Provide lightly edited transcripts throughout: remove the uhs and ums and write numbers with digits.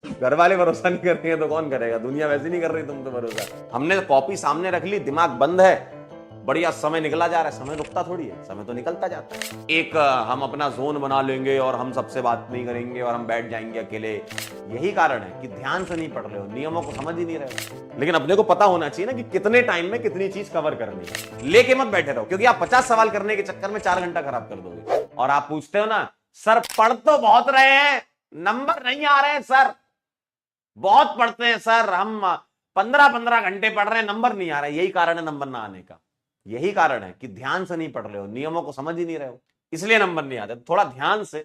घर वाले भरोसा नहीं कर रहे हैं तो कौन करेगा? दुनिया वैसे नहीं कर रही तुम पे भरोसा। हमने कॉपी सामने रख ली, दिमाग बंद है, बढ़िया समय निकला जा रहा है। समय रुकता थोड़ी है, समय तो निकलता जाता है। एक हम अपना जोन बना लेंगे और हम सबसे बात नहीं करेंगे और हम बैठ जाएंगे अकेले। यही कारण है कि ध्यान से नहीं पढ़ रहे हो, नियमों को समझ ही नहीं रहे हो। लेकिन अपने को पता होना चाहिए ना कि कितने टाइम में कितनी चीज कवर करनी है। लेके मत बैठे रहो, क्योंकि आप 50 सवाल करने के चक्कर में 4 घंटा खराब कर दोगे। और आप पूछते हो ना, सर पढ़ तो बहुत रहे हैं, नंबर नहीं आ रहे हैं सर। बहुत पढ़ते हैं सर, हम 15-15 घंटे पढ़ रहे हैं, नंबर नहीं आ रहा है। यही कारण है नंबर ना आने का। यही कारण है कि ध्यान से नहीं पढ़ रहे हो, नियमों को समझ ही नहीं रहे हो, इसलिए नंबर नहीं आते। थोड़ा ध्यान से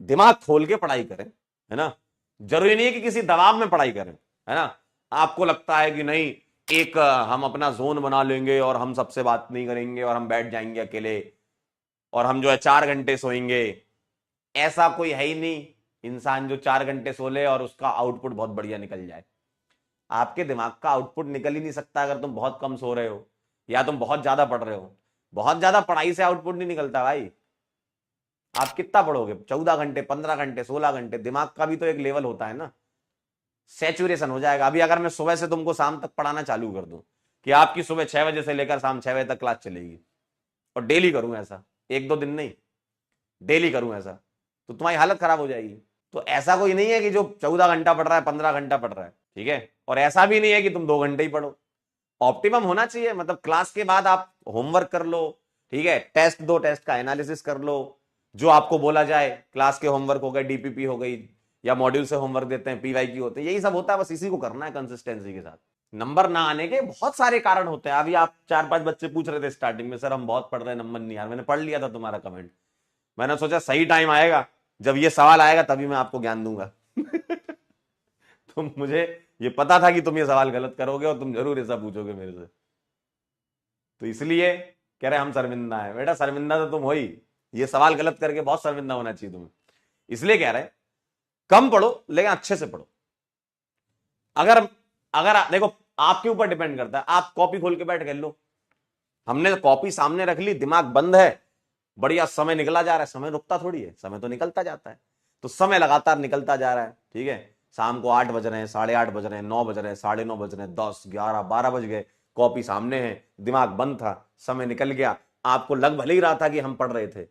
दिमाग खोल के पढ़ाई करें, है ना। जरूरी नहीं है कि किसी दबाव में पढ़ाई करें, है ना। आपको लगता है कि नहीं, एक हम अपना जोन बना लेंगे और हम सबसे बात नहीं करेंगे और हम बैठ जाएंगे अकेले और हम जो है 4 घंटे सोएंगे। ऐसा कोई है ही नहीं इंसान जो 4 घंटे सो ले और उसका आउटपुट बहुत बढ़िया निकल जाए। आपके दिमाग का आउटपुट निकल ही नहीं सकता अगर तुम बहुत कम सो रहे हो या तुम बहुत ज्यादा पढ़ रहे हो। बहुत ज्यादा पढ़ाई से आउटपुट नहीं निकलता भाई। आप कितना पढ़ोगे? 14 घंटे, 15 घंटे, 16 घंटे? दिमाग का भी तो एक लेवल होता है ना, सेचुरेशन हो जाएगा। अभी अगर मैं सुबह से तुमको शाम तक पढ़ाना चालू कर दूं कि आपकी सुबह 6 बजे से लेकर शाम 6 बजे तक क्लास चलेगी, और डेली करूं ऐसा, 1-2 दिन नहीं, डेली करूं ऐसा, तो तुम्हारी हालत खराब हो जाएगी। तो ऐसा कोई नहीं है कि जो 14 घंटा पढ़ रहा है 15 घंटा पढ़ रहा है, ठीक है। और ऐसा भी नहीं है कि तुम 2 घंटे ही पढ़ो। ऑप्टिमम होना चाहिए, मतलब क्लास के बाद आप होमवर्क कर लो, ठीक है, टेस्ट दो, टेस्ट का एनालिसिस कर लो, जो आपको बोला जाए। क्लास के होमवर्क हो गए, डीपीपी हो गई, या मॉड्यूल से होमवर्क देते हैं, पीवाईक्यू होते हैं, यही सब होता है। बस इसी को करना है कंसिस्टेंसी के साथ। नंबर ना आने के बहुत सारे कारण होते हैं। अभी आप 4-5 बच्चे पूछ रहे थे स्टार्टिंग में, सर हम बहुत पढ़ रहे हैं, नंबर नहीं आ रहा। मैंने पढ़ लिया था तुम्हारा कमेंट। मैंने सोचा सही टाइम आएगा, जब ये सवाल आएगा तभी मैं आपको ज्ञान दूंगा। तो मुझे ये पता था कि तुम ये सवाल गलत करोगे और तुम जरूर ऐसा पूछोगे मेरे से, तो इसलिए कह रहे हम शर्मिंदा है। बेटा शर्मिंदा तो तुम हो ही, ये सवाल गलत करके बहुत शर्मिंदा होना चाहिए तुम्हें। इसलिए कह रहे कम पढ़ो लेकिन अच्छे से पढ़ो। अगर अगर देखो, आपके ऊपर डिपेंड करता है। आप कॉपी खोल के बैठ गए, लो हमने कॉपी सामने रख ली, दिमाग बंद है, बढ़िया समय निकला जा रहा है। समय रुकता थोड़ी है, समय तो निकलता जाता है। तो समय लगातार निकलता जा रहा है, ठीक है। शाम को 8 बज रहे हैं, 8:30 बज रहे हैं, 9 बज रहे हैं, 9:30 बज रहे हैं, 10, 11, 12 बज गए, कॉपी सामने है, दिमाग बंद था, समय निकल गया। आपको लग भले ही रहा था कि हम पढ़ रहे थे।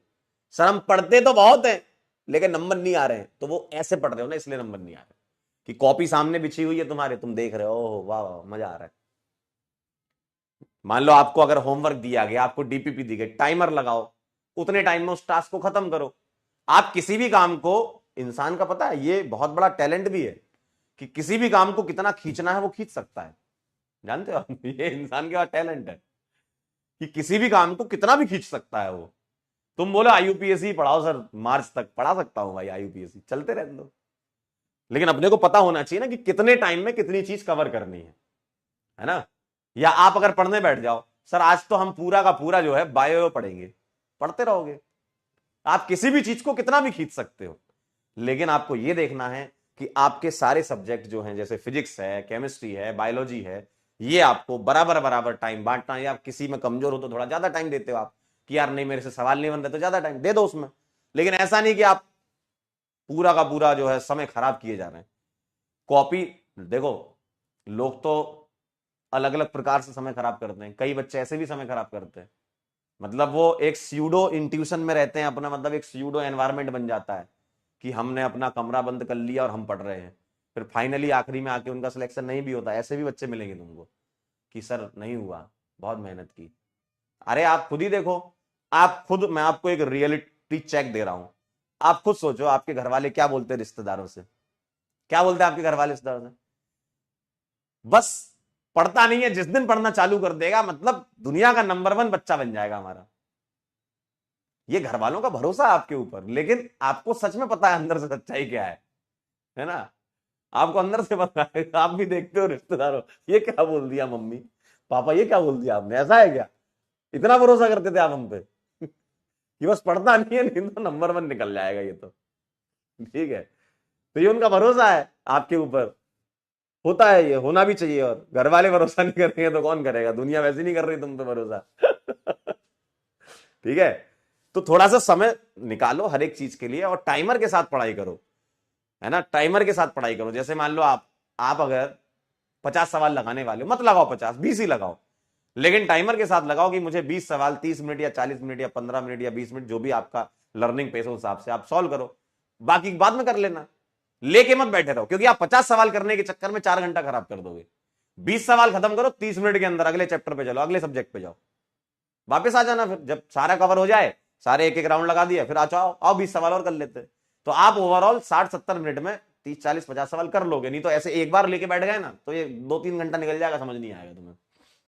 सर हम पढ़ते तो बहुत हैं लेकिन नंबर नहीं आ रहे हैं, तो वो ऐसे पढ़ रहे हो ना, इसलिए नंबर नहीं आ रहे कि कॉपी सामने बिछी हुई है तुम्हारे, तुम देख रहे हो, ओह वाह वाह मजा आ रहा है। मान लो आपको अगर होमवर्क दिया गया, आपको डीपीपी दी गई, टाइमर लगाओ, उतने टाइम में उस टास्क को खत्म करो। आप किसी भी काम को, इंसान का पता है ये बहुत बड़ा टैलेंट भी है कि किसी भी काम को कितना खींचना है वो खींच सकता है। जानते हो आप? ये इंसान के पास टैलेंट है कि किसी भी काम को कितना भी खींच सकता है वो। तुम बोलो आईयूपीएससी पढ़ाओ सर, मार्च तक पढ़ा सकता हूं भाई, आईयूपीएससी चलते रहने दो। लेकिन अपने को पता होना चाहिए ना कि कितने टाइम में कितनी चीज कवर करनी है ना। या आप अगर पढ़ने बैठ जाओ, सर आज तो हम पूरा का पूरा जो है बायो पढ़ेंगे, पढ़ते रहोगे। आप किसी भी चीज को कितना भी खींच सकते हो, लेकिन आपको यह देखना है कि आपके सारे सब्जेक्ट जो हैं, जैसे फिजिक्स है, केमिस्ट्री है, बायोलॉजी है, ये आपको बराबर बराबर टाइम बांटना है। या आप किसी में कमजोर हो तो थोड़ा ज्यादा टाइम देते हो आप, कि यार नहीं मेरे से सवाल नहीं बन रहे, तो ज्यादा टाइम दे दो उसमें। लेकिन ऐसा नहीं कि आप पूरा का पूरा जो है समय खराब किए जा रहे हैं। कॉपी देखो, लोग तो अलग अलग प्रकार से समय खराब करते हैं। कई बच्चे ऐसे भी समय खराब करते हैं, मतलब वो एक स्यूडो इंट्यूशन में रहते हैं अपना, मतलब एक स्यूडो एनवायरनमेंट बन जाता है कि हमने अपना कमरा बंद कर लिया और हम पढ़ रहे हैं। फिर फाइनली आखिरी में आके उनका सिलेक्शन नहीं भी होता। ऐसे भी बच्चे मिलेंगे तुमको कि सर नहीं हुआ, बहुत मेहनत की। अरे आप खुद ही देखो, आप खुद, मैं आपको एक रियलिटी चेक दे रहा हूं। आप खुद सोचो, आपके घर वाले क्या बोलते हैं रिश्तेदारों से? क्या बोलते हैं आपके घर वाले रिश्तेदारों से? बस पढ़ता नहीं है, जिस दिन पढ़ना चालू कर देगा मतलब दुनिया का नंबर 1 बच्चा बन जाएगा हमारा। ये घर वालों का भरोसा है आपके ऊपर, लेकिन आपको सच में पता है अंदर से सच्चाई क्या है ना। आपको अंदर से पता है, आप भी देखते हो रिश्तेदारों, ये क्या बोल दिया मम्मी पापा, ये क्या बोल दिया आपने, ऐसा है क्या? इतना भरोसा करते थे आप हम पे कि बस पढ़ता नहीं है, नहीं तो नंबर 1 निकल जाएगा ये तो, ठीक है। तो ये उनका भरोसा है आपके ऊपर, होता है, ये होना भी चाहिए। और घर वाले भरोसा नहीं कर रहे हैं तो कौन करेगा? दुनिया वैसे नहीं कर रही तुम पे भरोसा। ठीक है। तो थोड़ा सा समय निकालो हर एक चीज के लिए और टाइमर के साथ पढ़ाई करो, है ना। टाइमर के साथ पढ़ाई करो। जैसे मान लो आप अगर 50 सवाल लगाने वाले हो, मत लगाओ 50, 20 ही लगाओ, लेकिन टाइमर के साथ लगाओ कि मुझे 20 सवाल 30 मिनट या 40 मिनट या 15 मिनट या 20 मिनट, जो भी आपका लर्निंग पेस हो हिसाब से आप सॉल्व करो, बाकी बाद में कर लेना। लेके मत बैठे रहो, क्योंकि आप 50 सवाल करने के चक्कर में 4 घंटा खराब कर दोगे। 20 सवाल खत्म करो, 30 मिनट के अंदर अगले चैप्टर पे चलो, अगले सब्जेक्ट पे जाओ, वापस आ जाना। फिर जब सारा कवर हो जाए, सारे एक एक राउंड लगा दिया, फिर आओ 20 सवाल और कर लेते। तो आप ओवरऑल 60-70 मिनट में 30-40-50 सवाल कर लोगे। नहीं तो ऐसे एक बार लेके बैठ गए ना, तो ये 2-3 घंटा निकल जाएगा, समझ नहीं आएगा तुम्हें।